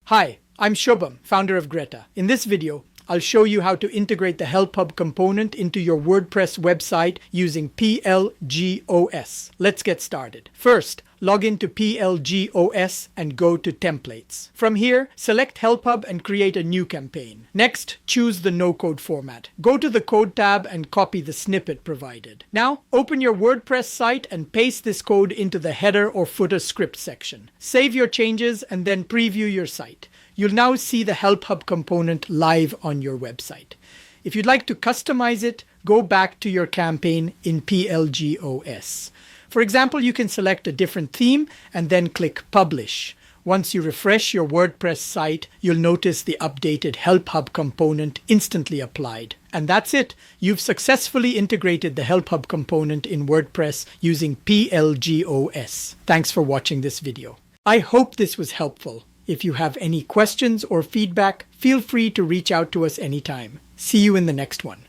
Hi, I'm Shubham, founder of Greta. In this video, I'll show you how to integrate the Helphub component into your WordPress website using PLGOS. Let's get started. First, log into PLGOS and go to Templates. From here, select Helphub and create a new campaign. Next, choose the no-code format. Go to the Code tab and copy the snippet provided. Now, open your WordPress site and paste this code into the header or footer script section. Save your changes and then preview your site. You'll now see the Helphub component live on your website. If you'd like to customize it, go back to your campaign in PLGOS. For example, you can select a different theme and then click Publish. Once you refresh your WordPress site, you'll notice the updated Helphub component instantly applied. And that's it. You've successfully integrated the Helphub component in WordPress using PLGOS. Thanks for watching this video. I hope this was helpful. If you have any questions or feedback, feel free to reach out to us anytime. See you in the next one.